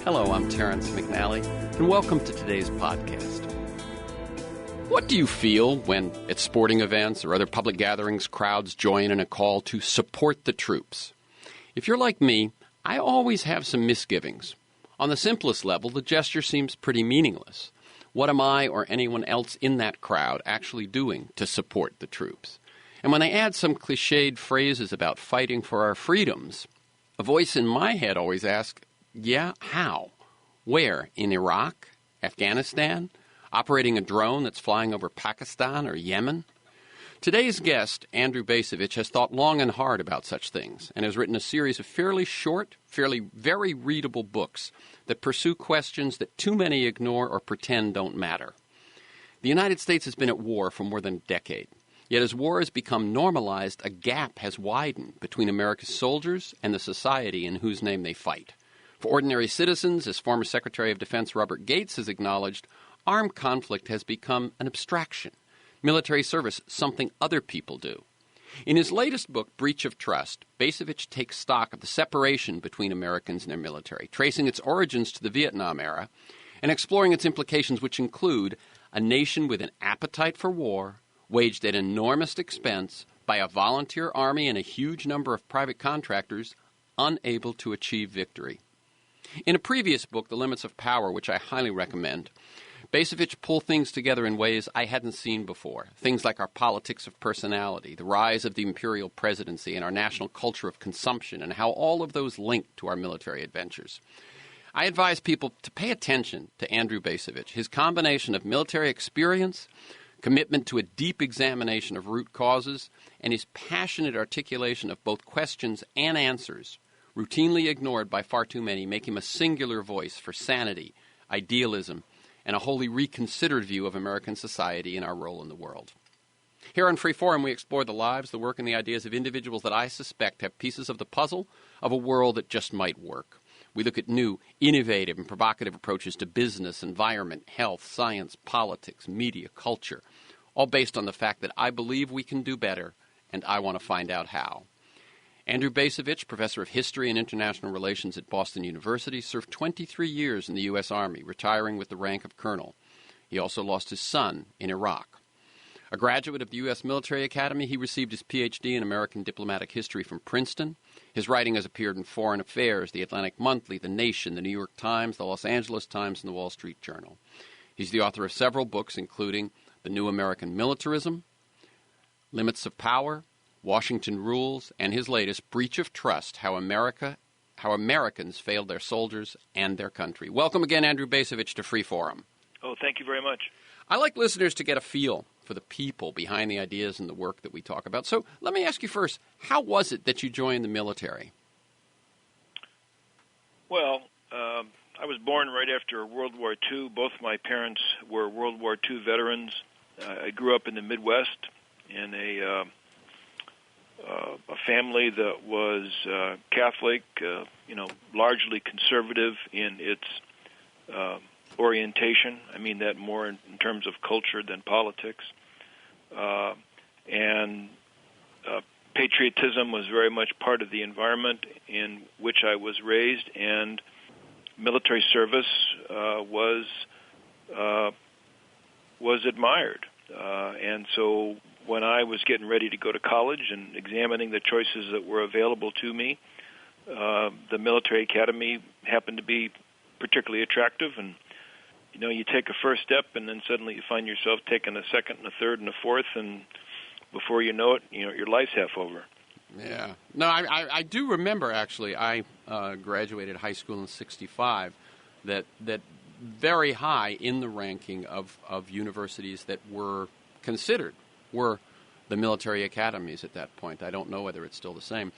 Hello, I'm Terrence McNally, and welcome to today's podcast. What do you feel when, at sporting events or other public gatherings, crowds join in a call to support the troops? If you're like me, I always have some misgivings. On the simplest level, the gesture seems pretty meaningless. What am I or anyone else in that crowd actually doing to support the troops? And when I add some clichéd phrases about fighting for our freedoms, a voice in my head always asks, yeah, how? Where? In Iraq? Afghanistan? Operating a drone that's flying over Pakistan or Yemen? Today's guest, Andrew Bacevich, has thought long and hard about such things and has written a series of fairly short, very readable books that pursue questions that too many ignore or pretend don't matter. The United States has been at war for more than a decade. Yet as war has become normalized, a gap has widened between America's soldiers and the society in whose name they fight. For ordinary citizens, as former Secretary of Defense Robert Gates has acknowledged, armed conflict has become an abstraction. Military service, something other people do. In his latest book, Breach of Trust, Bacevich takes stock of the separation between Americans and their military, tracing its origins to the Vietnam era and exploring its implications, which include a nation with an appetite for war, waged at enormous expense by a volunteer army and a huge number of private contractors, unable to achieve victory. In a previous book, The Limits of Power, which I highly recommend, Bacevich pulled things together in ways I hadn't seen before. Things like our politics of personality, the rise of the imperial presidency, and our national culture of consumption, and how all of those link to our military adventures. I advise people to pay attention to Andrew Bacevich. His combination of military experience, commitment to a deep examination of root causes, and his passionate articulation of both questions and answers, routinely ignored by far too many, make him a singular voice for sanity, idealism, and a wholly reconsidered view of American society and our role in the world. Here on Free Forum, we explore the lives, the work, and the ideas of individuals that I suspect have pieces of the puzzle of a world that just might work. We look at new, innovative, and provocative approaches to business, environment, health, science, politics, media, culture, all based on the fact that I believe we can do better, and I want to find out how. Andrew Bacevich, professor of history and international relations at Boston University, served 23 years in the U.S. Army, retiring with the rank of colonel. He also lost his son in Iraq. A graduate of the U.S. Military Academy, he received his Ph.D. in American diplomatic history from Princeton. His writing has appeared in Foreign Affairs, The Atlantic Monthly, The Nation, The New York Times, The Los Angeles Times, and The Wall Street Journal. He's the author of several books, including The New American Militarism, Limits of Power, Washington Rules, and his latest, Breach of Trust, How Americans Failed Their Soldiers and Their Country. Welcome again, Andrew Bacevich, to Free Forum. Oh, thank you very much. I like listeners to get a feel for the people behind the ideas and the work that we talk about. So let me ask you first, how was it that you joined the military? Well, I was born right after World War II. Both my parents were World War II veterans. I grew up in the Midwest in a family that was Catholic, largely conservative in its orientation. I mean that more in terms of culture than politics. And patriotism was very much part of the environment in which I was raised, and military service was admired. And so when I was getting ready to go to college and examining the choices that were available to me, the military academy happened to be particularly attractive. And, you take a first step and then suddenly you find yourself taking a second and a third and a fourth, and before you know it, your life's half over. Yeah. No, I do remember, actually, I graduated high school in 1965, that very high in the ranking of universities that were considered were the military academies at that point. I don't know whether it's still the same.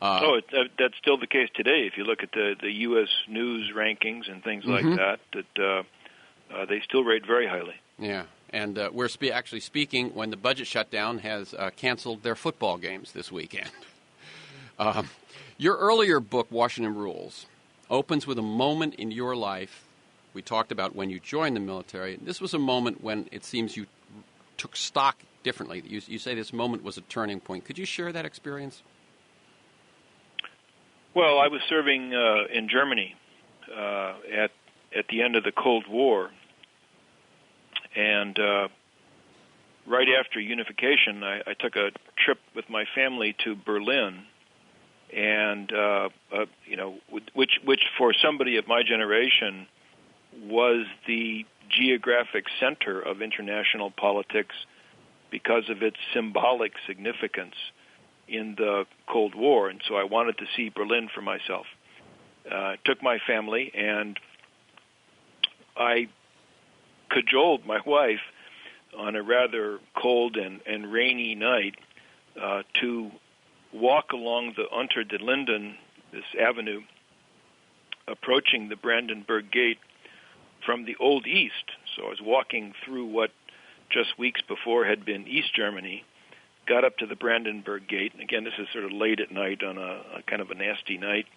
That's still the case today. If you look at the U.S. News rankings and things like that, they still rate very highly. Yeah, and we're actually speaking when the budget shutdown has canceled their football games this weekend. Your earlier book, Washington Rules, opens with a moment in your life. We talked about when you joined the military. This was a moment when it seems you took stock differently. You say this moment was a turning point. Could you share that experience? Well, I was serving in Germany at the end of the Cold War, and right after unification, I took a trip with my family to Berlin, and which for somebody of my generation was the geographic center of international politics because of its symbolic significance in the Cold War, and so I wanted to see Berlin for myself. Took my family, and I cajoled my wife on a rather cold and rainy night to walk along the Unter den Linden, this avenue, approaching the Brandenburg Gate from the Old East. So I was walking through what just weeks before had been East Germany, got up to the Brandenburg Gate. And again, this is sort of late at night on a kind of a nasty night.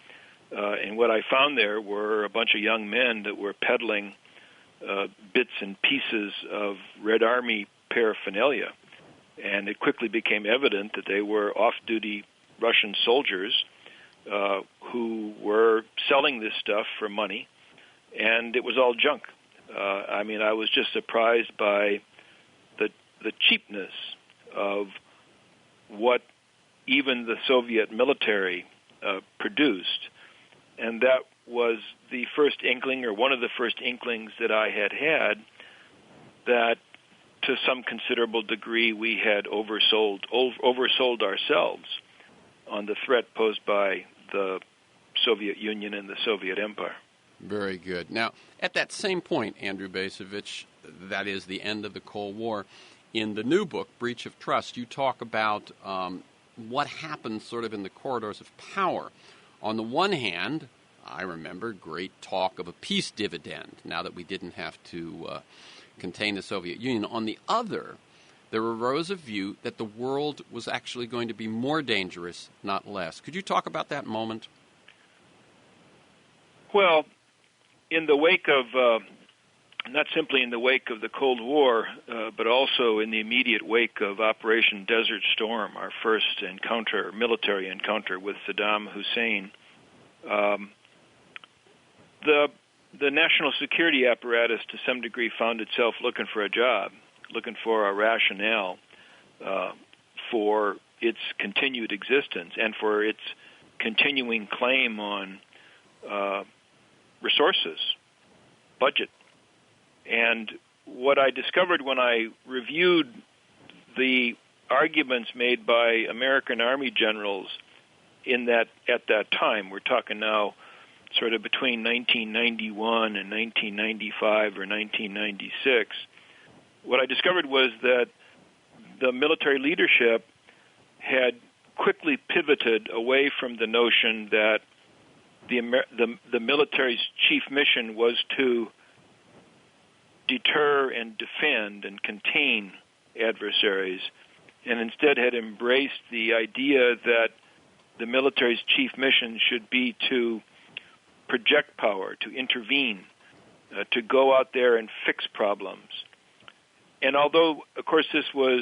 And what I found there were a bunch of young men that were peddling bits and pieces of Red Army paraphernalia. And it quickly became evident that they were off-duty Russian soldiers who were selling this stuff for money, and it was all junk. I was just surprised by the cheapness of what even the Soviet military produced, and that was the first inkling, or one of the first inklings that I had that to some considerable degree we had oversold ourselves on the threat posed by the Soviet Union and the Soviet Empire. Very good. Now, at that same point, Andrew Bacevich, that is the end of the Cold War, in the new book, Breach of Trust, you talk about what happened sort of in the corridors of power. On the one hand, I remember great talk of a peace dividend, now that we didn't have to contain the Soviet Union. On the other, there arose a view that the world was actually going to be more dangerous, not less. Could you talk about that moment? Well, in the wake of, not simply in the wake of the Cold War, but also in the immediate wake of Operation Desert Storm, our first military encounter with Saddam Hussein, the national security apparatus to some degree found itself looking for a job, looking for a rationale for its continued existence and for its continuing claim on resources, budget. And what I discovered when I reviewed the arguments made by American Army generals at that time, we're talking now sort of between 1991 and 1995 or 1996, what I discovered was that the military leadership had quickly pivoted away from the notion that the military's chief mission was to deter and defend and contain adversaries, and instead had embraced the idea that the military's chief mission should be to project power, to intervene, to go out there and fix problems. And although, of course, this was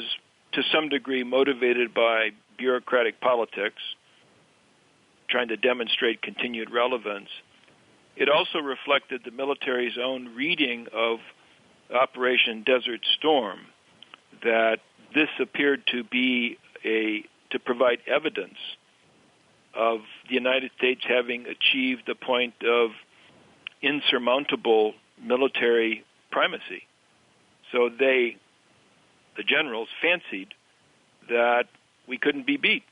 to some degree motivated by bureaucratic politics, trying to demonstrate continued relevance, it also reflected the military's own reading of Operation Desert Storm, that this appeared to be to provide evidence of the United States having achieved the point of insurmountable military primacy. So the generals fancied that we couldn't be beat,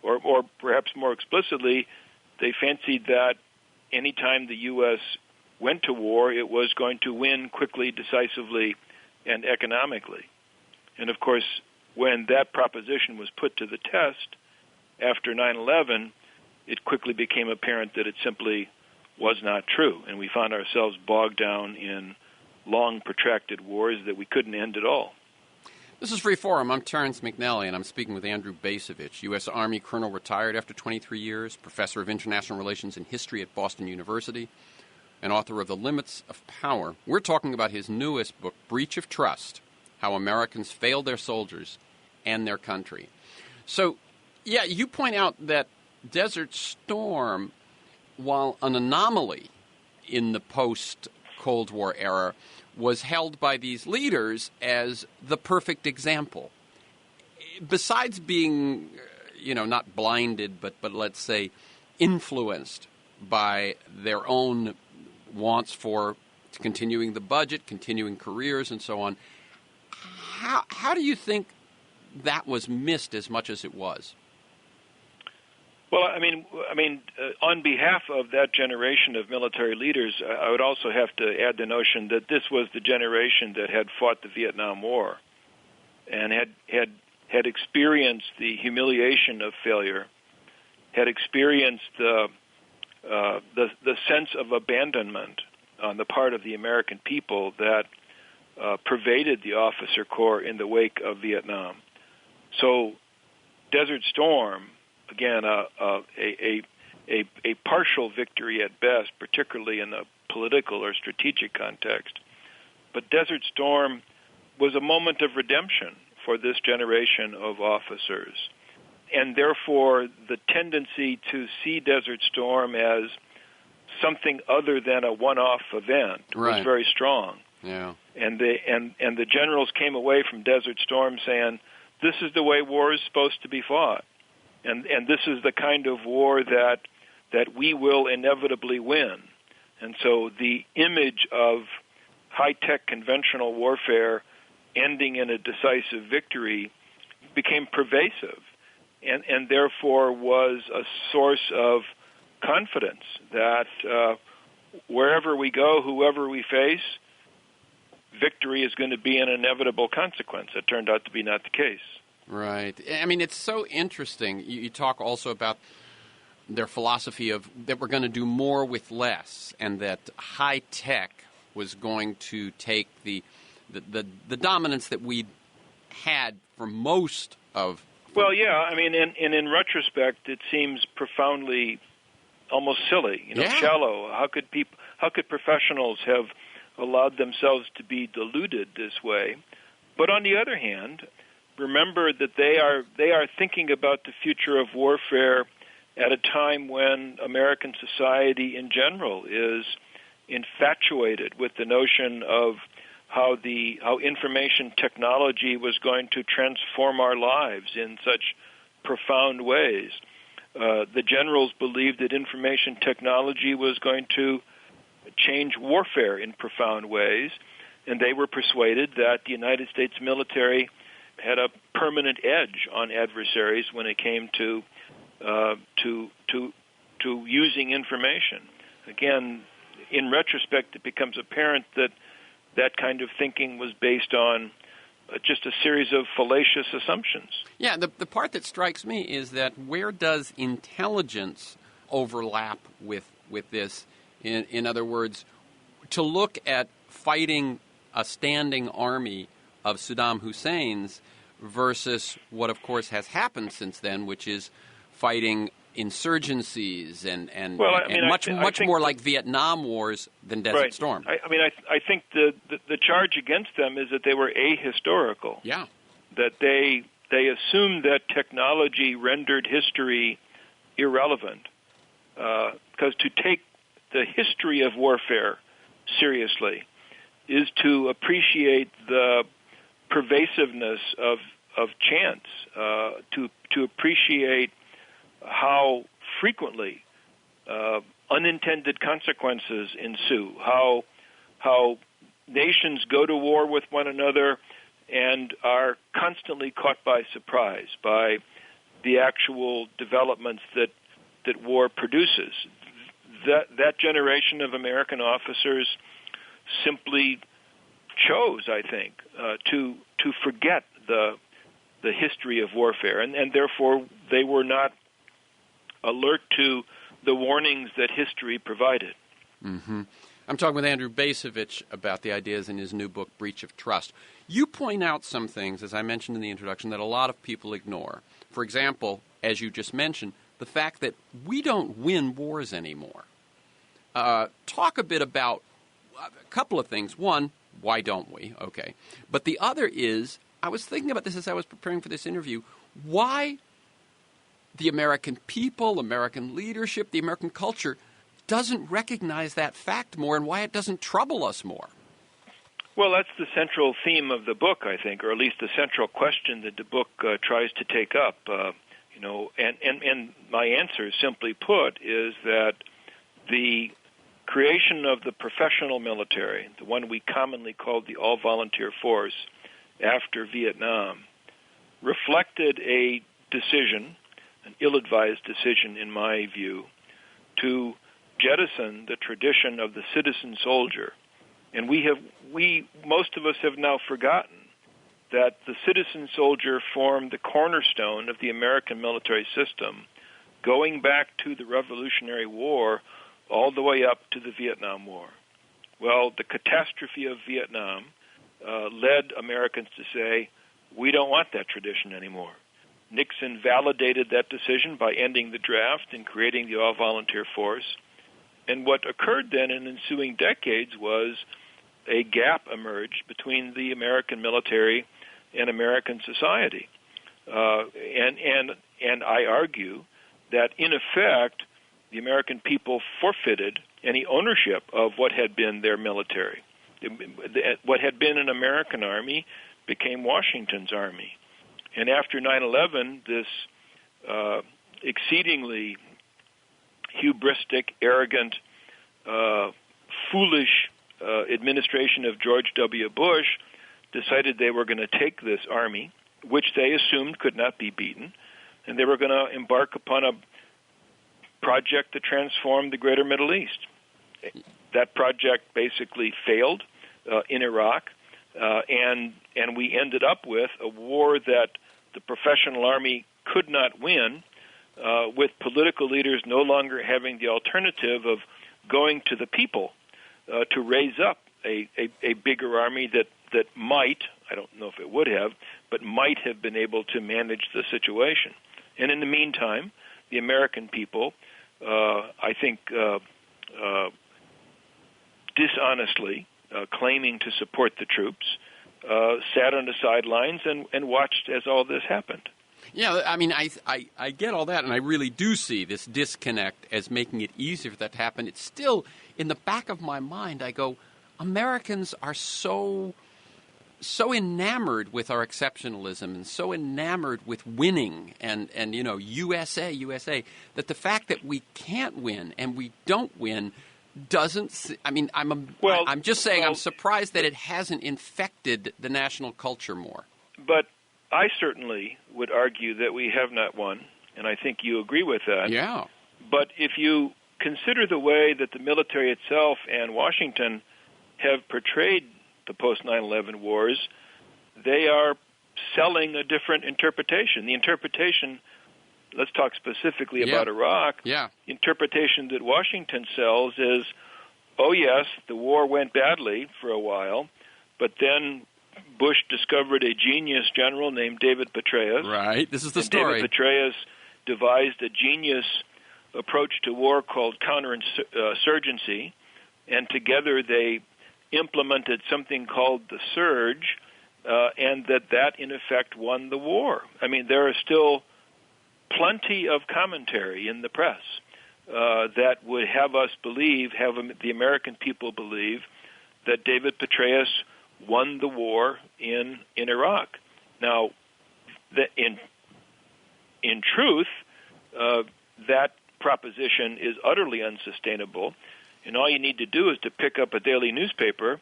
or perhaps more explicitly, they fancied that any time the U.S. went to war, it was going to win quickly, decisively, and economically. And of course, when that proposition was put to the test after 9/11, it quickly became apparent that it simply was not true, and we found ourselves bogged down in long, protracted wars that we couldn't end at all. This is Free Forum. I'm Terrence McNally, and I'm speaking with Andrew Bacevich, U.S. Army colonel retired after 23 years, professor of international relations and history at Boston University, and author of The Limits of Power. We're talking about his newest book, Breach of Trust, How Americans Failed Their Soldiers and Their Country. So, yeah, you point out that Desert Storm, while an anomaly in the post-Cold War era was held by these leaders as the perfect example. Besides being, not blinded, but let's say influenced by their own wants for continuing the budget, continuing careers, and so on, how do you think that was missed as much as it was? Well, on behalf of that generation of military leaders, I would also have to add the notion that this was the generation that had fought the Vietnam War and had experienced the humiliation of failure, had experienced the sense of abandonment on the part of the American people that pervaded the officer corps in the wake of Vietnam. So, Desert Storm, again, a partial victory at best, particularly in the political or strategic context. But Desert Storm was a moment of redemption for this generation of officers. And therefore, the tendency to see Desert Storm as something other than a one-off event was very strong. Yeah. And the generals came away from Desert Storm saying, this is the way war is supposed to be fought. And this is the kind of war that we will inevitably win. And so the image of high-tech conventional warfare ending in a decisive victory became pervasive and therefore was a source of confidence that wherever we go, whoever we face, victory is going to be an inevitable consequence. It turned out to be not the case. Right. It's so interesting. You talk also about their philosophy of that we're going to do more with less, and that high tech was going to take the dominance that we had for most of. Well, yeah. In retrospect, it seems profoundly almost silly, shallow. How could professionals have allowed themselves to be deluded this way? But on the other hand, remember that they are thinking about the future of warfare at a time when American society in general is infatuated with the notion of how information technology was going to transform our lives in such profound ways. The generals believed that information technology was going to change warfare in profound ways, and they were persuaded that the United States military had a permanent edge on adversaries when it came to using information. Again, in retrospect, it becomes apparent that that kind of thinking was based on just a series of fallacious assumptions. Yeah, the part that strikes me is that where does intelligence overlap with this? In other words, to look at fighting a standing army of Saddam Hussein's versus what, of course, has happened since then, which is fighting insurgencies and much more like Vietnam Wars than Desert Storm. I think the charge against them is that they were ahistorical. Yeah. That they assumed that technology rendered history irrelevant. Because to take the history of warfare seriously is to appreciate the pervasiveness of chance, to appreciate how frequently unintended consequences ensue, how nations go to war with one another and are constantly caught by surprise by the actual developments that war produces. That generation of American officers simply chose, I think, to forget the history of warfare, and therefore they were not alert to the warnings that history provided. Mm-hmm. I'm talking with Andrew Bacevich about the ideas in his new book, Breach of Trust. You point out some things, as I mentioned in the introduction, that a lot of people ignore. For example, as you just mentioned, the fact that we don't win wars anymore. Talk a bit about a couple of things. One, why don't we? Okay. But the other is, I was thinking about this as I was preparing for this interview, why the American people, American leadership, the American culture doesn't recognize that fact more and why it doesn't trouble us more. Well, that's the central theme of the book, I think, or at least the central question that the book tries to take up. And my answer, simply put, is that the creation of the professional military, the one we commonly called the all-volunteer force after Vietnam, reflected a decision, an ill-advised decision in my view, to jettison the tradition of the citizen soldier. And most of us have now forgotten that the citizen soldier formed the cornerstone of the American military system, going back to the Revolutionary War all the way up to the Vietnam War. Well, the catastrophe of Vietnam led Americans to say, we don't want that tradition anymore. Nixon validated that decision by ending the draft and creating the all-volunteer force. And what occurred then in ensuing decades was a gap emerged between the American military and American society. And I argue that, in effect, the American people forfeited any ownership of what had been their military. What had been an American army became Washington's army. And after 9/11, this exceedingly hubristic, arrogant, foolish administration of George W. Bush decided they were going to take this army, which they assumed could not be beaten, and they were going to embark upon a project to transform the greater Middle East. That project basically failed in Iraq, and we ended up with a war that the professional army could not win, with political leaders no longer having the alternative of going to the people to raise up a bigger army that might, I don't know if it would have, but might have been able to manage the situation. And in the meantime, the American people, I think, dishonestly claiming to support the troops, sat on the sidelines and watched as all this happened. Yeah, I mean, I get all that, and I really do see this disconnect as making it easier for that to happen. It's still, in the back of my mind, I go, Americans are so enamored with our exceptionalism and so enamored with winning and USA, that the fact that we can't win and we don't win doesn't, I mean, I'm just saying I'm surprised that it hasn't infected the national culture more. But I certainly would argue that we have not won, and I think you agree with that. Yeah. But if you consider the way that the military itself and Washington have portrayed the post-9/11 wars, they are selling a different interpretation. The interpretation, let's talk specifically about Iraq. Yeah. The interpretation that Washington sells is, oh yes, the war went badly for a while, but then Bush discovered a genius general named David Petraeus. Right, this is the story. David Petraeus devised a genius approach to war called counterinsurgency, and together they implemented something called the surge, and that in effect won the war. I mean, there are still plenty of commentary in the press that would have us believe, have the American people believe, that David Petraeus won the war in Iraq. Now, in truth, that proposition is utterly unsustainable, and all you need to do is to pick up a daily newspaper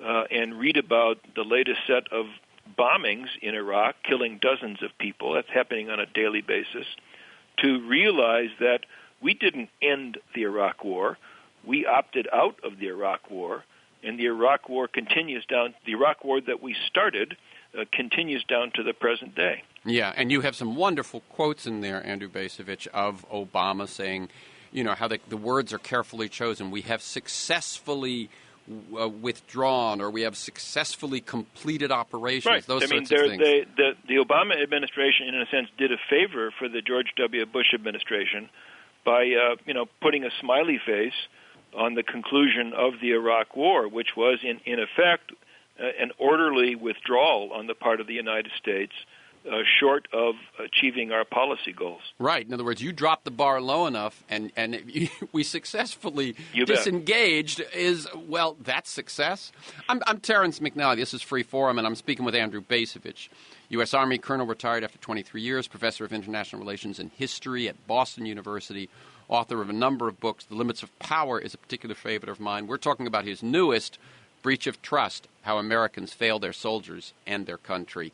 and read about the latest set of bombings in Iraq, killing dozens of people. That's happening on a daily basis, to realize that we didn't end the Iraq War. We opted out of the Iraq War, and the Iraq War continues down. The Iraq War that we started continues down to the present day. Yeah, and you have some wonderful quotes in there, Andrew Bacevich, of Obama saying, how the words are carefully chosen. We have successfully withdrawn, or we have successfully completed operations. Right. Those sorts of things. The Obama administration, in a sense, did a favor for the George W. Bush administration by putting a smiley face on the conclusion of the Iraq War, which was in effect an orderly withdrawal on the part of the United States short of achieving our policy goals. Right. In other words, you dropped the bar low enough, and we successfully disengaged. Well, that's success. I'm Terrence McNally. This is Free Forum, and I'm speaking with Andrew Bacevich, U.S. Army Colonel, retired after 23 years, professor of international relations and history at Boston University, author of a number of books. The Limits of Power is a particular favorite of mine. We're talking about his newest, Breach of Trust: How Americans Fail Their Soldiers and Their Country.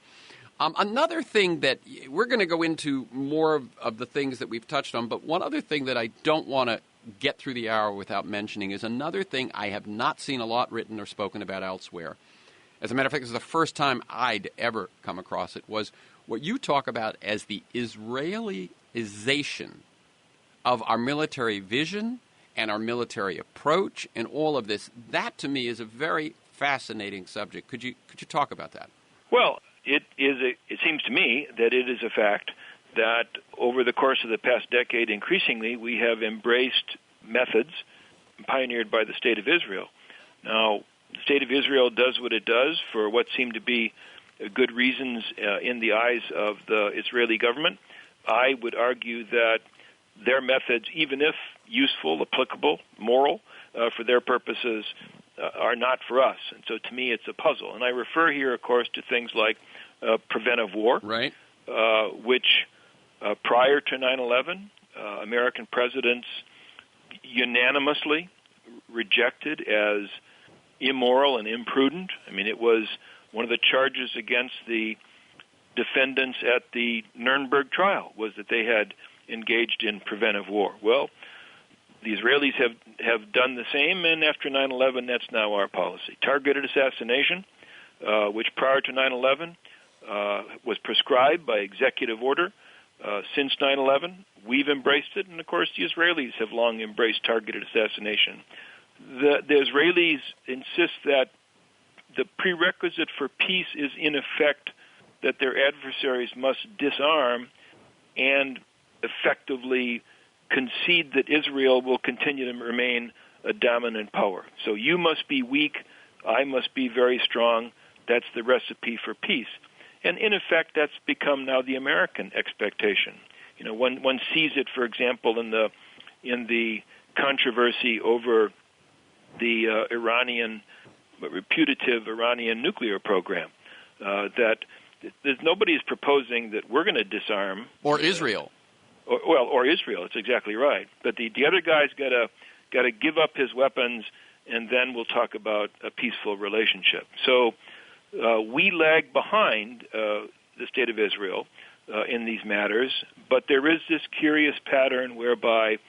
Another thing that we're going to go into more of the things that we've touched on, but one other thing that I don't want to get through the hour without mentioning is another thing I have not seen a lot written or spoken about elsewhere. As a matter of fact, this is the first time I'd ever come across it, was what you talk about as the Israelization of our military vision and our military approach and all of this. That, to me, is a very fascinating subject. Could you talk about that? Well, it seems to me that it is a fact that over the course of the past decade, increasingly, we have embraced methods pioneered by the State of Israel. Now, the State of Israel does what it does for what seem to be good reasons in the eyes of the Israeli government. I would argue that their methods, even if useful, applicable, moral, for their purposes, are not for us. And so to me, it's a puzzle. And I refer here, of course, to things like preventive war, right? Which prior to 9/11, American presidents unanimously rejected as immoral and imprudent. I mean, it was one of the charges against the defendants at the Nuremberg trial was that they had engaged in preventive war. Well, the Israelis have done the same, and after 9/11, that's now our policy. Targeted assassination, which prior to 9/11 was prescribed by executive order. Since 9/11, we've embraced it, and of course the Israelis have long embraced targeted assassination. The Israelis insist that the prerequisite for peace is, in effect, that their adversaries must disarm and effectively concede that Israel will continue to remain a dominant power. So you must be weak, I must be very strong. That's the recipe for peace. And in effect, that's become now the American expectation. You know, one sees it, for example, in the controversy over the reputative Iranian nuclear program. That nobody is proposing that we're going to disarm, or Israel. Or Israel. It's exactly right. But the other guy's got to give up his weapons, and then we'll talk about a peaceful relationship. So we lag behind the State of Israel in these matters, but there is this curious pattern whereby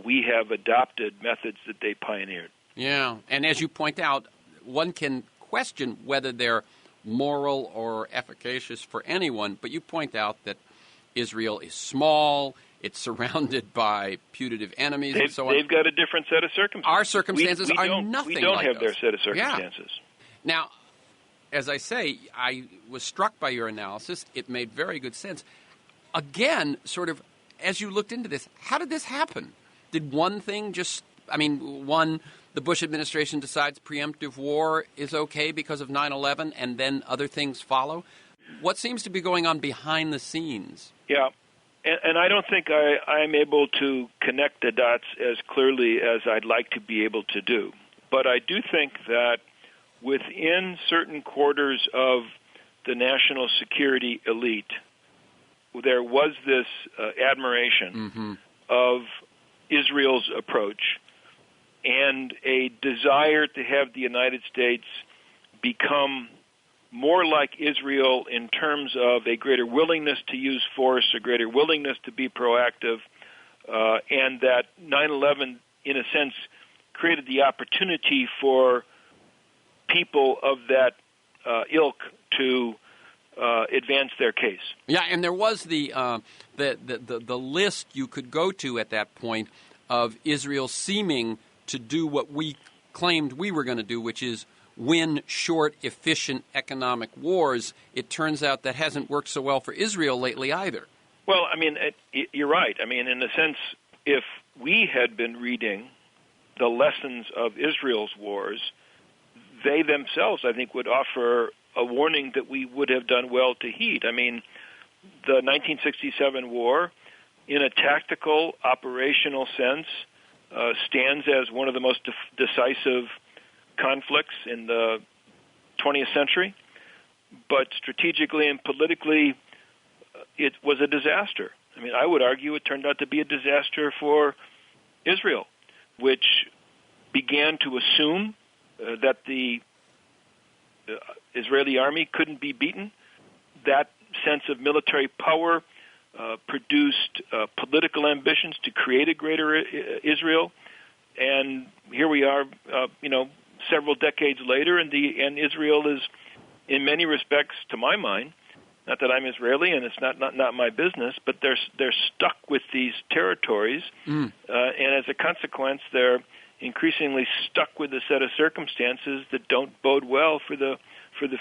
we have adopted methods that they pioneered. Yeah, and as you point out, one can question whether they're moral or efficacious for anyone, but you point out that Israel is small, it's surrounded by putative enemies and so on. They've got a different set of circumstances. Our circumstances are nothing like those. We don't have their set of circumstances. Yeah. Now, as I say, I was struck by your analysis. It made very good sense. Again, sort of, as you looked into this, how did this happen? Did one thing the Bush administration decides preemptive war is okay because of 9/11, and then other things follow? What seems to be going on behind the scenes? Yeah, and I don't think I'm able to connect the dots as clearly as I'd like to be able to do. But I do think that within certain quarters of the national security elite, there was this admiration of Israel's approach and a desire to have the United States become more like Israel in terms of a greater willingness to use force, a greater willingness to be proactive, and that 9/11, in a sense, created the opportunity for people of that ilk to advance their case. Yeah, and there was the list you could go to at that point of Israel seeming to do what we claimed we were going to do, which is win short, efficient economic wars. It turns out that hasn't worked so well for Israel lately either. Well, I mean, you're right. I mean, in a sense, if we had been reading the lessons of Israel's wars, they themselves, I think, would offer a warning that we would have done well to heed. I mean, the 1967 war, in a tactical, operational sense, stands as one of the most decisive conflicts in the 20th century. But strategically and politically, it was a disaster. I mean, I would argue it turned out to be a disaster for Israel, which began to assume that the Israeli army couldn't be beaten. That sense of military power produced political ambitions to create a greater Israel. And here we are, several decades later, and Israel is, in many respects, to my mind, not that I'm Israeli and it's not my business, but they're stuck with these territories, and as a consequence, they're increasingly stuck with a set of circumstances that don't bode well for the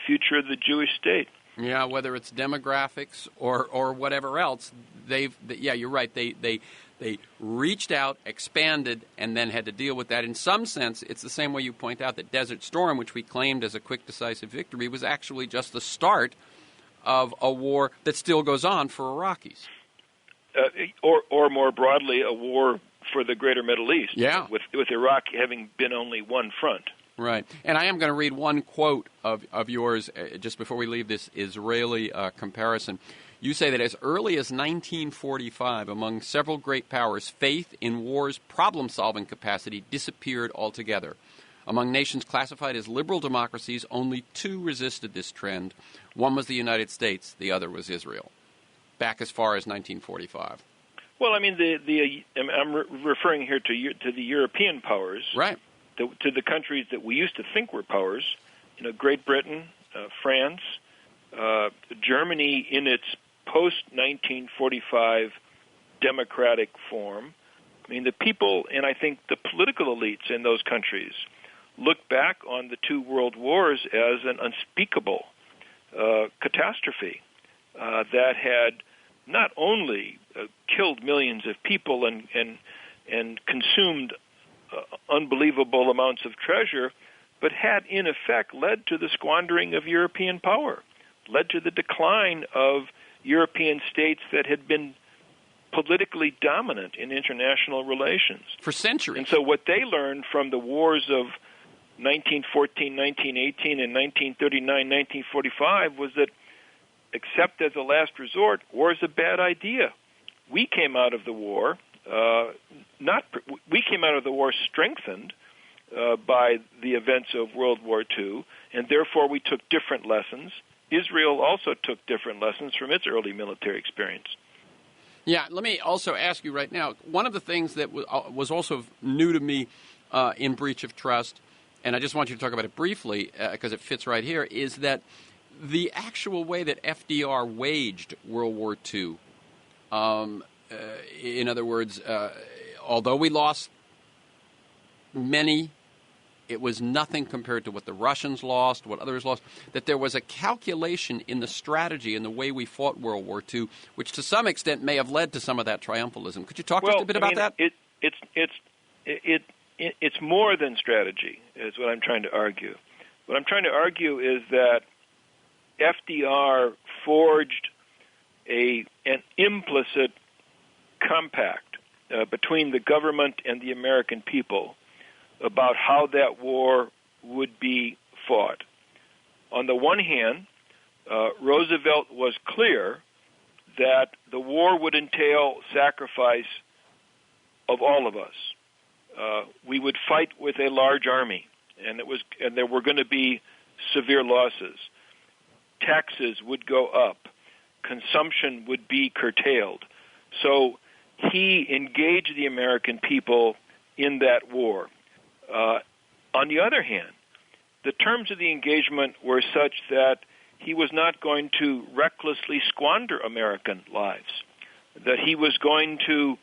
future of the Jewish state. Yeah, whether it's demographics or whatever else, you're right. They reached out, expanded, and then had to deal with that. In some sense, it's the same way you point out that Desert Storm, which we claimed as a quick, decisive victory, was actually just the start of a war that still goes on for Iraqis. Or more broadly, a war for the greater Middle East, with Iraq having been only one front. Right. And I am going to read one quote of yours just before we leave this Israeli comparison. You say that as early as 1945, among several great powers, faith in war's problem-solving capacity disappeared altogether. Among nations classified as liberal democracies, only two resisted this trend. One was the United States, the other was Israel. Back as far as 1945. Well, I mean, I'm referring here to the European powers, right? To the countries that we used to think were powers. Great Britain, France, Germany in its post-1945 democratic form. I mean, the people, and I think the political elites in those countries, look back on the two world wars as an unspeakable catastrophe that had not only killed millions of people and consumed unbelievable amounts of treasure, but had in effect led to the squandering of European power, led to the decline of European states that had been politically dominant in international relations for centuries. And so what they learned from the wars of 1914, 1918, and 1939, 1945 was that, except as a last resort, war is a bad idea. We came out of the war strengthened by the events of World War II, and therefore we took different lessons. Israel also took different lessons from its early military experience. Yeah, let me also ask you right now, one of the things that was also new to me in breach of trust, and I just want you to talk about it briefly because it fits right here, is that the actual way that FDR waged World War II, in other words, although we lost many, it was nothing compared to what the Russians lost, what others lost, that there was a calculation in the strategy and the way we fought World War II, which to some extent may have led to some of that triumphalism. Could you talk just a bit about that? It's more than strategy, is what I'm trying to argue. What I'm trying to argue is that FDR forged an implicit compact between the government and the American people about how that war would be fought. On the one hand, Roosevelt was clear that the war would entail sacrifice of all of us. We would fight with a large army, and there were going to be severe losses. Taxes would go up. Consumption would be curtailed. So he engaged the American people in that war. On the other hand, the terms of the engagement were such that he was not going to recklessly squander American lives, that he was going to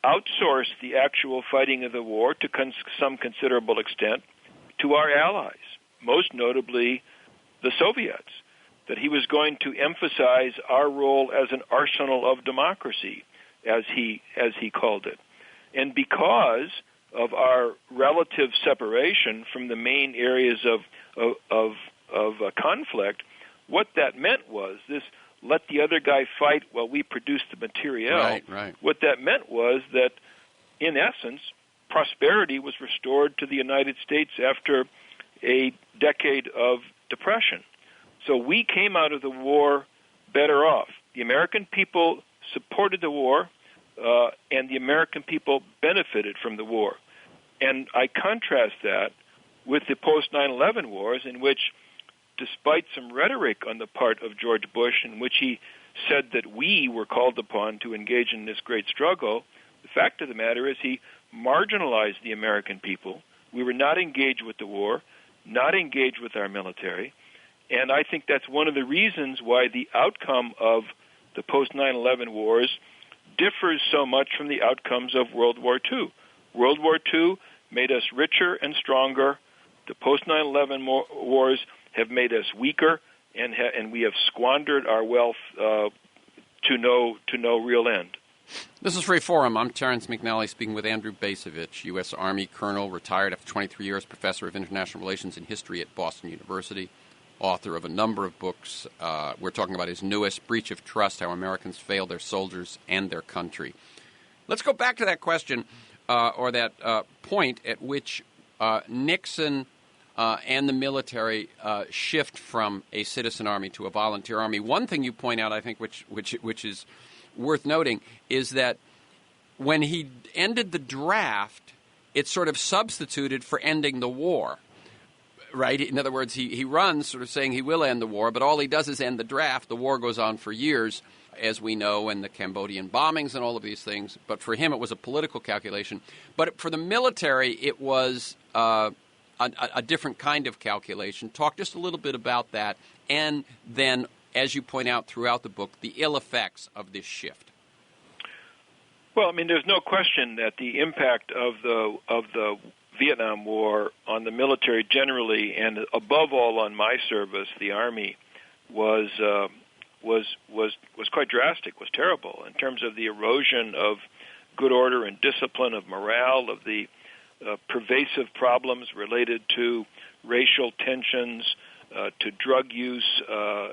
outsource the actual fighting of the war to some considerable extent to our allies, most notably the Soviets, that he was going to emphasize our role as an arsenal of democracy, as he called it. And because of our relative separation from the main areas of conflict, what that meant was this let the other guy fight while we produce the material. Right. What that meant was that, in essence, prosperity was restored to the United States after a decade of depression. So we came out of the war better off. The American people supported the war, and the American people benefited from the war. And I contrast that with the post-9/11 wars, in which, despite some rhetoric on the part of George Bush, in which he said that we were called upon to engage in this great struggle, the fact of the matter is he marginalized the American people. We were not engaged with the war, not engaged with our military, and I think that's one of the reasons why the outcome of the post-9/11 wars differs so much from the outcomes of World War II. World War II made us richer and stronger. The post-9/11 wars have made us weaker, and we have squandered our wealth to no real end. This is Free Forum. I'm Terrence McNally speaking with Andrew Bacevich, U.S. Army Colonel, retired after 23 years, Professor of International Relations and History at Boston University, author of a number of books. We're talking about his newest, Breach of Trust, How Americans Failed Their Soldiers and Their Country. Let's go back to that question, or that point at which Nixon and the military shift from a citizen army to a volunteer army. One thing you point out, I think, which is worth noting, is that when he ended the draft, it sort of substituted for ending the war, right? In other words, he runs sort of saying he will end the war, but all he does is end the draft. The war goes on for years, as we know, and the Cambodian bombings and all of these things. But for him, it was a political calculation. But for the military, it was a different kind of calculation. Talk just a little bit about that, and then, as you point out throughout the book, the ill effects of this shift. Well, I mean, there's no question that the impact of the Vietnam War on the military generally, and above all on my service, the Army, was quite drastic, was terrible in terms of the erosion of good order and discipline, of morale, of the pervasive problems related to racial tensions, to drug use,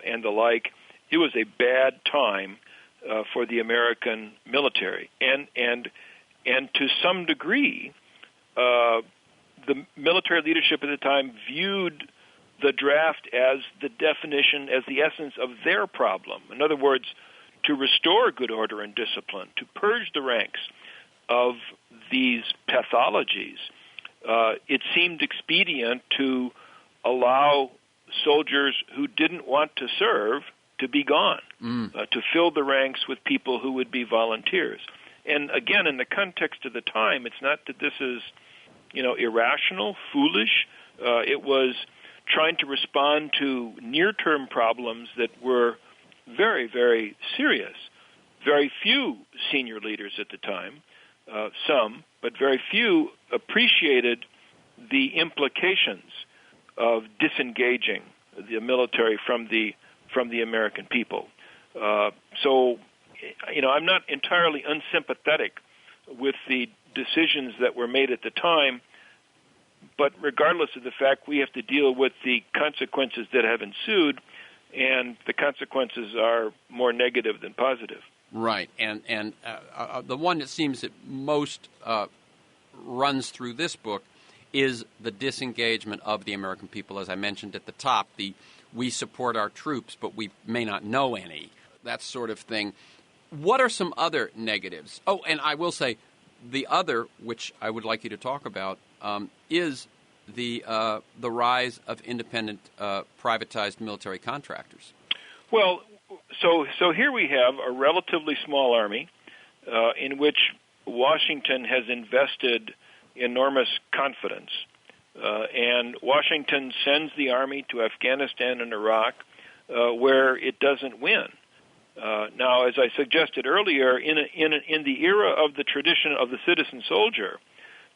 and the like. It was a bad time for the American military, and to some degree, the military leadership at the time viewed the draft as the definition, as the essence of their problem. In other words, to restore good order and discipline, to purge the ranks of these pathologies, it seemed expedient to allow soldiers who didn't want to serve to be gone, to fill the ranks with people who would be volunteers. And again, in the context of the time, it's not that this is, irrational, foolish. It was trying to respond to near-term problems that were very, very serious. Very few senior leaders at the time, some, but very few appreciated the implications of disengaging the military from the American people. So, I'm not entirely unsympathetic with the decisions that were made at the time, but regardless of the fact, we have to deal with the consequences that have ensued, and the consequences are more negative than positive. Right, and the one that seems that most runs through this book is the disengagement of the American people. As I mentioned at the top, we support our troops, but we may not know any, that sort of thing. What are some other negatives? Oh, and I will say the other, which I would like you to talk about, is the rise of independent privatized military contractors. Well, so here we have a relatively small army in which Washington has invested enormous confidence. And Washington sends the army to Afghanistan and Iraq where it doesn't win. Now, as I suggested earlier, in the era of the tradition of the citizen soldier,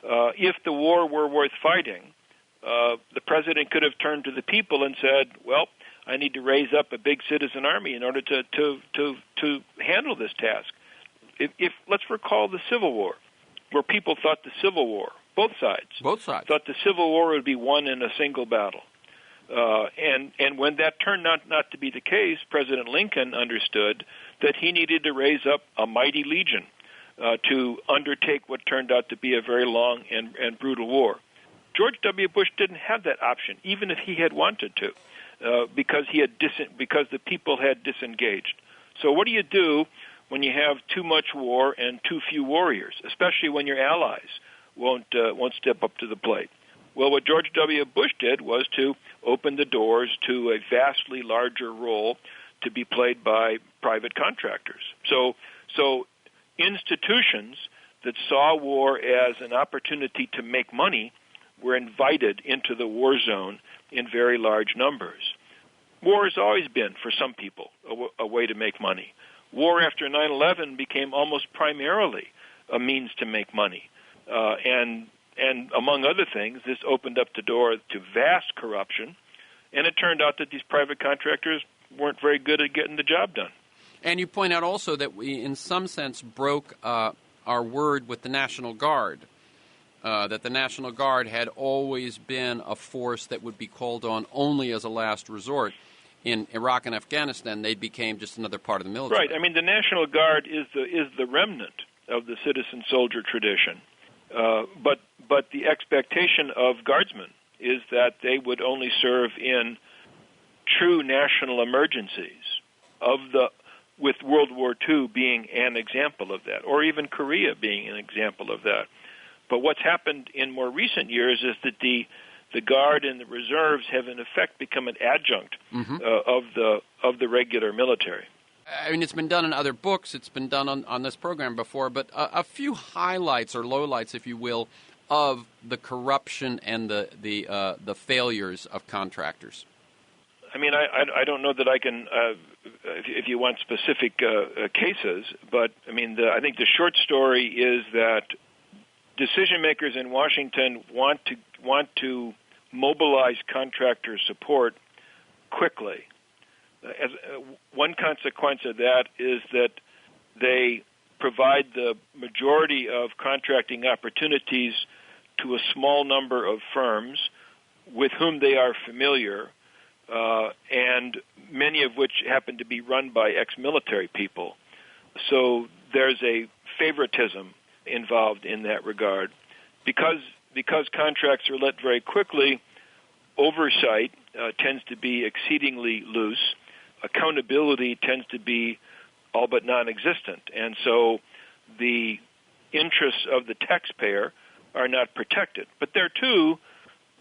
if the war were worth fighting, the president could have turned to the people and said, well, I need to raise up a big citizen army in order to handle this task. If let's recall the Civil War, where people thought the Civil War, both sides, thought the Civil War would be won in a single battle. And when that turned out not to be the case, President Lincoln understood that he needed to raise up a mighty legion to undertake what turned out to be a very long and brutal war. George W. Bush didn't have that option, even if he had wanted to, because the people had disengaged. So what do you do when you have too much war and too few warriors, especially when your allies won't step up to the plate? Well, what George W. Bush did was to open the doors to a vastly larger role to be played by private contractors. So institutions that saw war as an opportunity to make money were invited into the war zone in very large numbers. War has always been, for some people, a way to make money. War after 9/11 became almost primarily a means to make money. And among other things, this opened up the door to vast corruption, and it turned out that these private contractors weren't very good at getting the job done. And you point out also that we, in some sense, broke our word with the National Guard, that the National Guard had always been a force that would be called on only as a last resort. In Iraq and Afghanistan, they became just another part of the military. Right. I mean, the National Guard is the remnant of the citizen soldier tradition. But the expectation of guardsmen is that they would only serve in true national emergencies, with World War II being an example of that, or even Korea being an example of that. But what's happened in more recent years is that the Guard and the reserves have in effect become an adjunct of the regular military. I mean, it's been done in other books. It's been done on this program before. But a few highlights or lowlights, if you will, of the corruption and the failures of contractors. I mean, I don't know that I can, if you want specific cases, but I mean, I think the short story is that decision makers in Washington want to mobilize contractor support quickly. One consequence of that is that they provide the majority of contracting opportunities to a small number of firms with whom they are familiar, and many of which happen to be run by ex-military people. So there's a favoritism involved in that regard. Because contracts are let very quickly, oversight tends to be exceedingly loose. Accountability tends to be all but non-existent. And so the interests of the taxpayer are not protected. But there, too,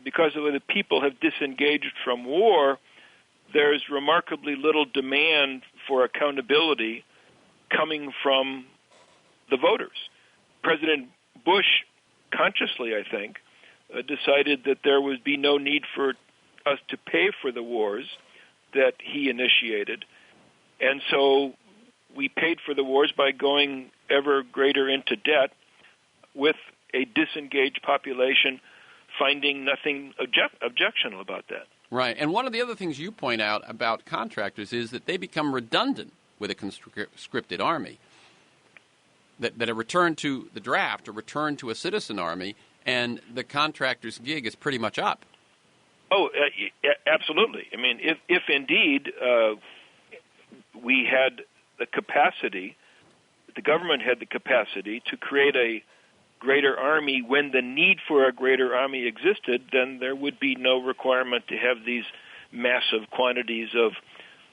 because of the people have disengaged from war, there's remarkably little demand for accountability coming from the voters. President Bush, consciously, I think, decided that there would be no need for us to pay for the wars that he initiated. And so we paid for the wars by going ever greater into debt, with a disengaged population finding nothing objectionable about that. Right. And one of the other things you point out about contractors is that they become redundant with a conscripted army. That a return to the draft, a return to a citizen army, and the contractor's gig is pretty much up. Oh, absolutely. I mean, if indeed we had the capacity, the government had the capacity to create a greater army when the need for a greater army existed, then there would be no requirement to have these massive quantities of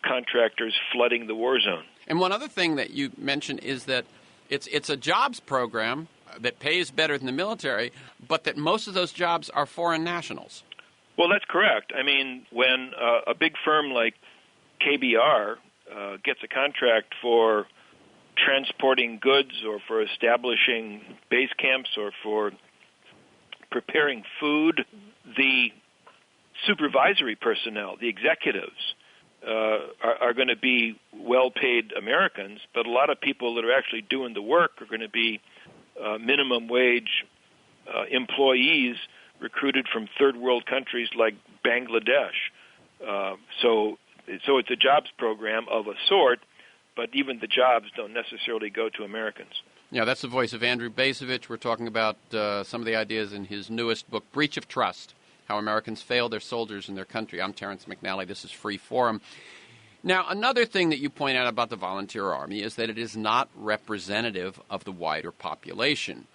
contractors flooding the war zone. And one other thing that you mentioned is that it's a jobs program that pays better than the military, but that most of those jobs are foreign nationals. Well, that's correct. I mean, when a big firm like KBR gets a contract for transporting goods or for establishing base camps or for preparing food, the supervisory personnel, the executives, are going to be well-paid Americans, but a lot of people that are actually doing the work are going to be minimum wage employees recruited from third world countries like Bangladesh. So it's a jobs program of a sort, but even the jobs don't necessarily go to Americans. Yeah, that's the voice of Andrew Bacevich. We're talking about some of the ideas in his newest book, Breach of Trust, how Americans fail their soldiers and their country. I'm Terrence McNally. This is Free Forum. Now, another thing that you point out about the volunteer army is that it is not representative of the wider population.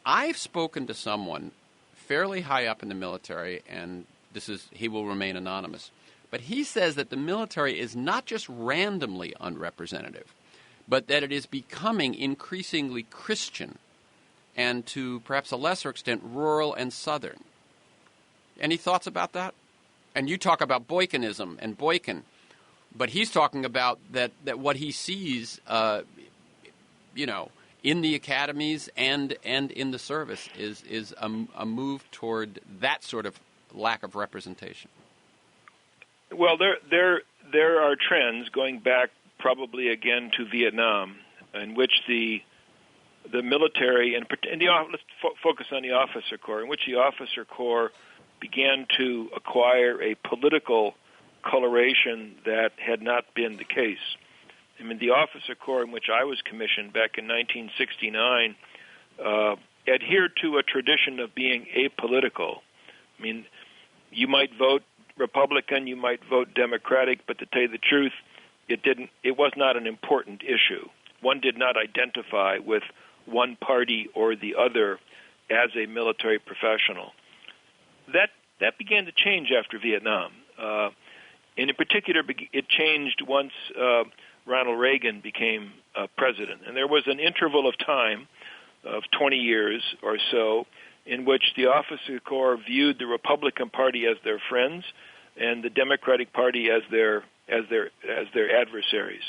I've spoken to someone fairly high up in the military, and he will remain anonymous, but he says that the military is not just randomly unrepresentative, but that it is becoming increasingly Christian and to perhaps a lesser extent rural and southern. Any thoughts about that? And you talk about Boykinism and Boykin, but he's talking about that what he sees, in the academies and in the service is a move toward that sort of lack of representation. Well, there are trends going back probably again to Vietnam, in which the military and let's focus on the officer corps, in which the officer corps began to acquire a political coloration that had not been the case. I mean, the officer corps in which I was commissioned back in 1969 adhered to a tradition of being apolitical. I mean, you might vote Republican, you might vote Democratic, but to tell you the truth, it was not an important issue. One did not identify with one party or the other as a military professional. That began to change after Vietnam. And in particular, it changed once Ronald Reagan became president. And there was an interval of time of 20 years or so in which the officer corps viewed the Republican Party as their friends and the Democratic Party as their adversaries.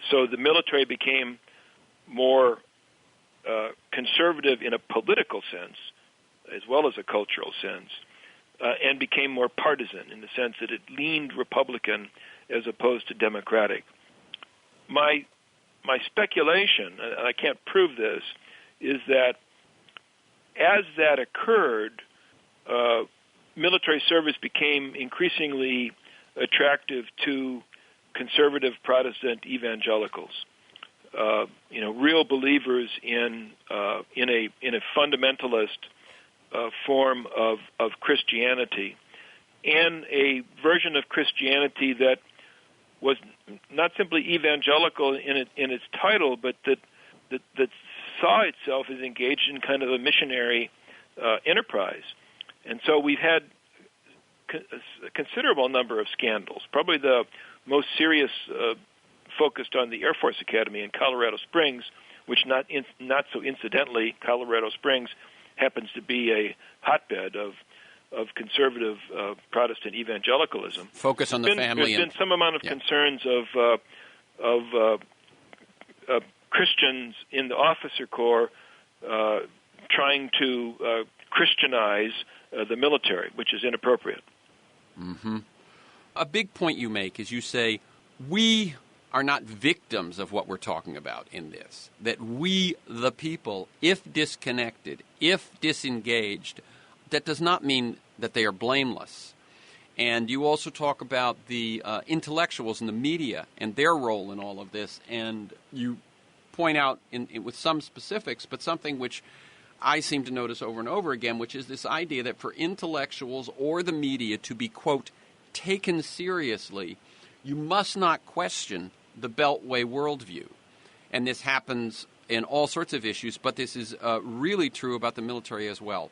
So the military became more conservative in a political sense as well as a cultural sense, and became more partisan in the sense that it leaned Republican as opposed to Democratic. My speculation, and I can't prove this, is that as that occurred, military service became increasingly attractive to conservative Protestant evangelicals. Real believers in a fundamentalist form of Christianity, and a version of Christianity that was not simply evangelical in its title, but that saw itself as engaged in kind of a missionary enterprise. And so we've had a considerable number of scandals. Probably the most serious focused on the Air Force Academy in Colorado Springs, which not so incidentally, Colorado Springs happens to be a hotbed of conservative Protestant evangelicalism. Focus on the family. There's been some amount of concerns of Christians in the officer corps trying to Christianize the military, which is inappropriate. Mm-hmm. A big point you make is you say, we are not victims of what we're talking about in this, that we, the people, if disconnected, if disengaged, that does not mean that they are blameless. And you also talk about the intellectuals in the media and their role in all of this, and you point out with some specifics, but something which I seem to notice over and over again, which is this idea that for intellectuals or the media to be, quote, taken seriously, you must not question the Beltway worldview. And this happens in all sorts of issues, but this is really true about the military as well.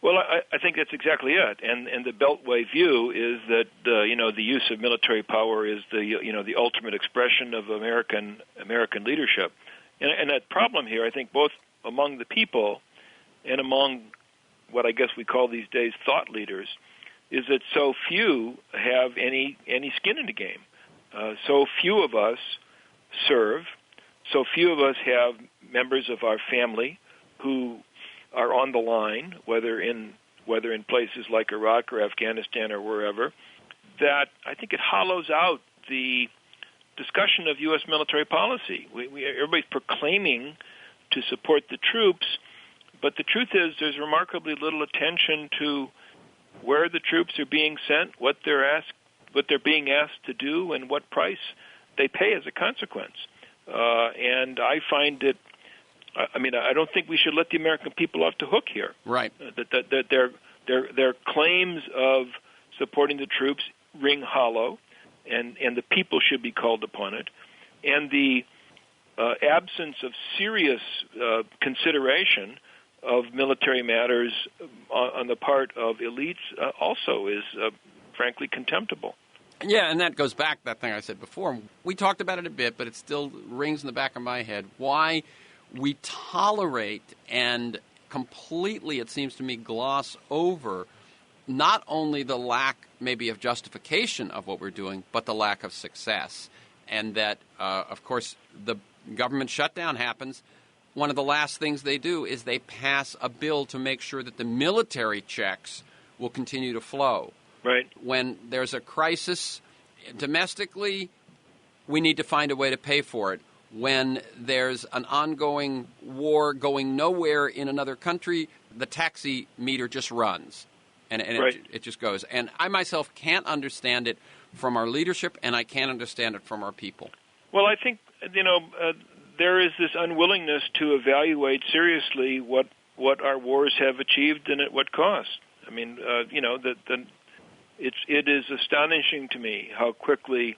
Well, I think that's exactly it. And the Beltway view is that the use of military power is the ultimate expression of American leadership. And that problem here, I think, both among the people and among what I guess we call these days thought leaders, is that so few have any skin in the game. So few of us serve. So few of us have members of our family who are on the line, whether in places like Iraq or Afghanistan or wherever, that I think it hollows out the discussion of U.S. military policy. Everybody's proclaiming to support the troops, but the truth is there's remarkably little attention to where the troops are being sent, what they're being asked to do, and what price they pay as a consequence. And I find it. I mean, I don't think we should let the American people off the hook here. Right. That Their claims of supporting the troops ring hollow, and the people should be called upon it. And the absence of serious consideration of military matters on the part of elites also is, frankly, contemptible. Yeah, and that goes back to that thing I said before. We talked about it a bit, but it still rings in the back of my head. Why we tolerate and completely, it seems to me, gloss over not only the lack maybe of justification of what we're doing, but the lack of success. And that, of course, the government shutdown happens. One of the last things they do is they pass a bill to make sure that the military checks will continue to flow. Right. When there's a crisis domestically, we need to find a way to pay for it. When there's an ongoing war going nowhere in another country, the taxi meter just runs, and right. it just goes. And I myself can't understand it from our leadership, and I can't understand it from our people. Well, I think, there is this unwillingness to evaluate seriously what our wars have achieved and at what cost. I mean, it is astonishing to me how quickly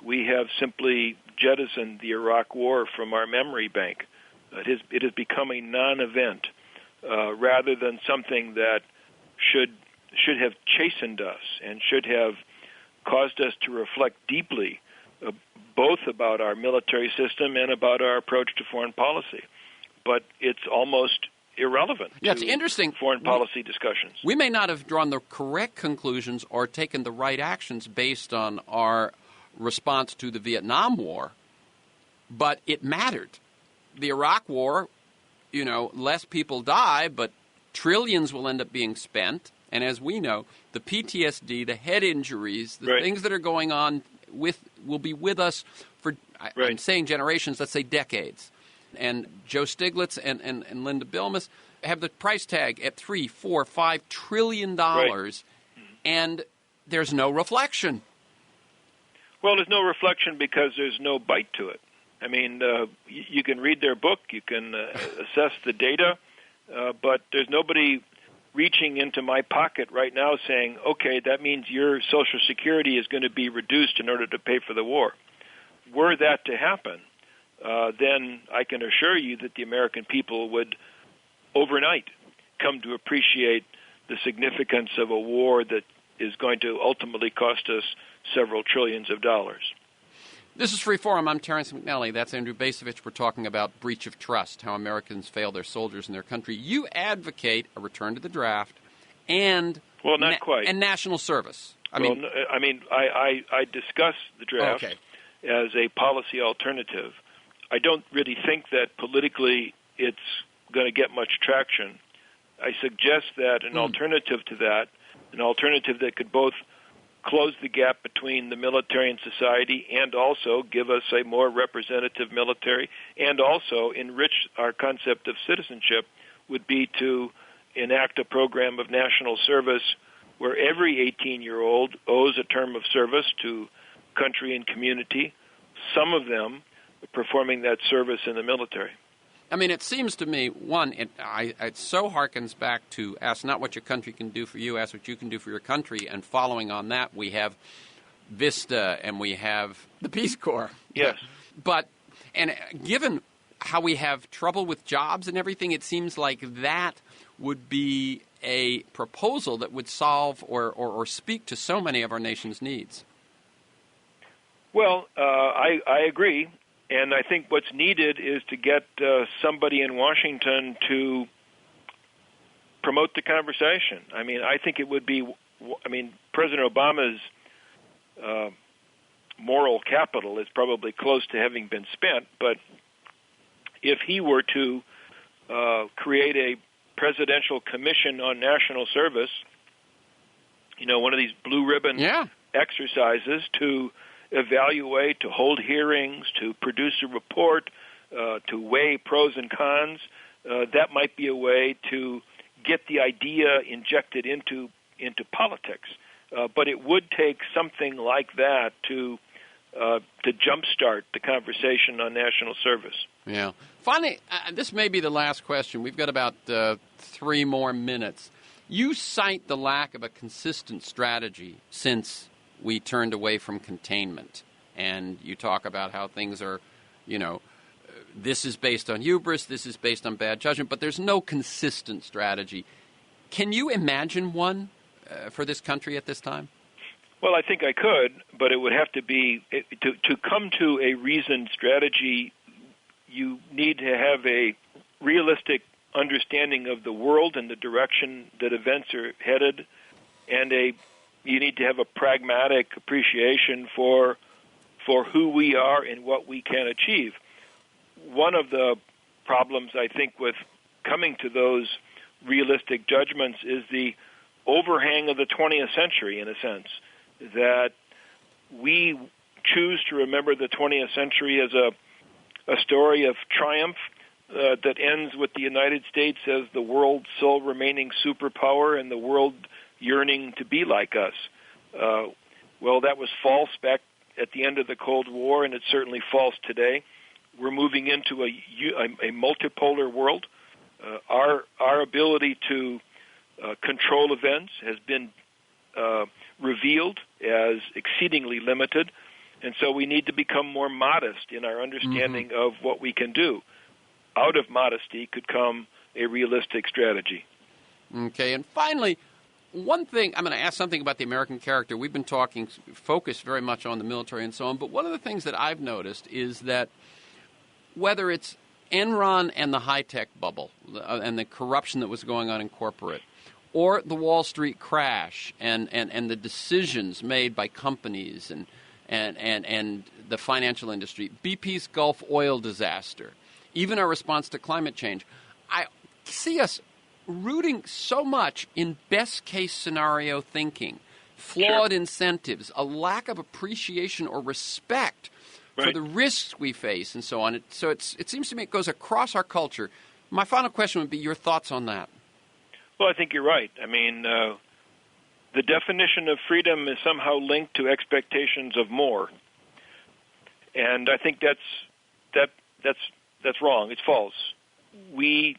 we have simply jettisoned the Iraq War from our memory bank. It has become a non-event rather than something that should have chastened us and should have caused us to reflect deeply both about our military system and about our approach to foreign policy. But it's almost irrelevant it's interesting. Foreign policy discussions. We may not have drawn the correct conclusions or taken the right actions based on our response to the Vietnam War, but it mattered. The Iraq War, less people die, but trillions will end up being spent. And as we know, the PTSD, the head injuries, the things that are going on will be with us for, I'm saying generations, let's say decades. And Joe Stiglitz and Linda Bilmes have the price tag at $3, $4, $5 trillion, and there's no reflection. Well, there's no reflection because there's no bite to it. I mean, you can read their book, you can assess the data, but there's nobody reaching into my pocket right now saying, okay, that means your Social Security is going to be reduced in order to pay for the war. Were that to happen, then I can assure you that the American people would overnight come to appreciate the significance of a war that is going to ultimately cost us several trillions of dollars. This is Free Forum. I'm Terrence McNally. That's Andrew Bacevich. We're talking about breach of trust, how Americans fail their soldiers and their country. You advocate a return to the draft and not quite. And national service. I discuss the draft as a policy alternative. I don't really think that politically it's going to get much traction. I suggest that an alternative to that, an alternative that could both close the gap between the military and society and also give us a more representative military and also enrich our concept of citizenship would be to enact a program of national service where every 18-year-old owes a term of service to country and community, some of them performing that service in the military. I mean, it seems to me, one, it so harkens back to ask not what your country can do for you, ask what you can do for your country. And following on that, we have VISTA and we have the Peace Corps. Yes. And given how we have trouble with jobs and everything, it seems like that would be a proposal that would solve or speak to so many of our nation's needs. Well, I agree. And I think what's needed is to get somebody in Washington to promote the conversation. I mean, I think it would be, President Obama's moral capital is probably close to having been spent, but if he were to create a presidential commission on national service, one of these blue ribbon exercises to evaluate, to hold hearings, to produce a report, to weigh pros and cons. That might be a way to get the idea injected into politics. But it would take something like that to jumpstart the conversation on national service. Yeah. Finally, this may be the last question. We've got about 3 more minutes. You cite the lack of a consistent strategy since we turned away from containment. And you talk about how things are, this is based on hubris, this is based on bad judgment, but there's no consistent strategy. Can you imagine one for this country at this time? Well, I think I could, but it would have to be, to come to a reasoned strategy, you need to have a realistic understanding of the world and the direction that events are headed, and you need to have a pragmatic appreciation for who we are and what we can achieve. One of the problems, I think, with coming to those realistic judgments is the overhang of the 20th century, in a sense, that we choose to remember the 20th century as a story of triumph that ends with the United States as the world's sole remaining superpower and the world yearning to be like us. Well, that was false back at the end of the Cold War, and it's certainly false today. We're moving into a multipolar world. Our ability to control events has been revealed as exceedingly limited, and so we need to become more modest in our understanding of what we can do. Out of modesty could come a realistic strategy. Okay, and finally, one thing, I'm going to ask something about the American character. We've been focused very much on the military and so on, but one of the things that I've noticed is that whether it's Enron and the high-tech bubble and the corruption that was going on in corporate, or the Wall Street crash and the decisions made by companies and the financial industry, BP's Gulf oil disaster, even our response to climate change, I see us rooting so much in best-case scenario thinking, flawed incentives, a lack of appreciation or respect for the risks we face and so on. So it seems to me it goes across our culture. My final question would be your thoughts on that. Well, I think you're right. I mean, the definition of freedom is somehow linked to expectations of more, and I think that's wrong. It's false. We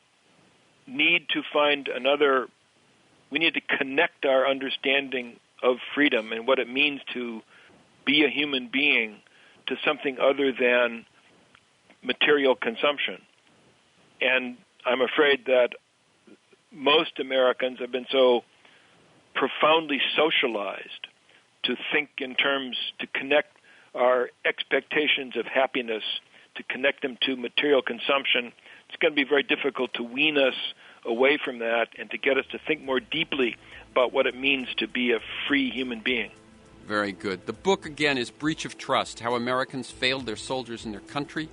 need to we need to connect our understanding of freedom and what it means to be a human being to something other than material consumption. And I'm afraid that most Americans have been so profoundly socialized to think in terms, to connect our expectations of happiness, to connect them to material consumption. It's going to be very difficult to wean us away from that and to get us to think more deeply about what it means to be a free human being. Very good. The book, again, is Breach of Trust, How Americans Failed Their Soldiers and Their Country.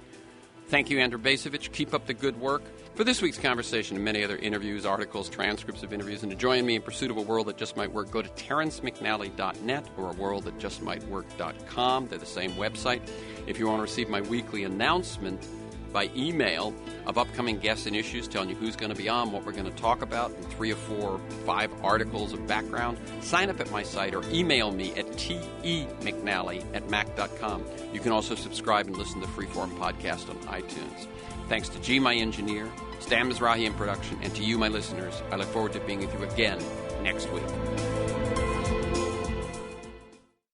Thank you, Andrew Bacevich. Keep up the good work. For this week's conversation and many other interviews, articles, transcripts of interviews, and to join me in pursuit of a world that just might work, go to terrencemcnally.net or aworldthatjustmightwork.com. They're the same website. If you want to receive my weekly announcement by email of upcoming guests and issues, telling you who's going to be on, what we're going to talk about, and 3 or 4 or 5 articles of background, sign up at my site or email me at temcnally@mac.com. You can also subscribe and listen to the Freeform podcast on iTunes. Thanks to G, my engineer, Stan Mizrahi in production, and to you, my listeners. I look forward to being with you again next week.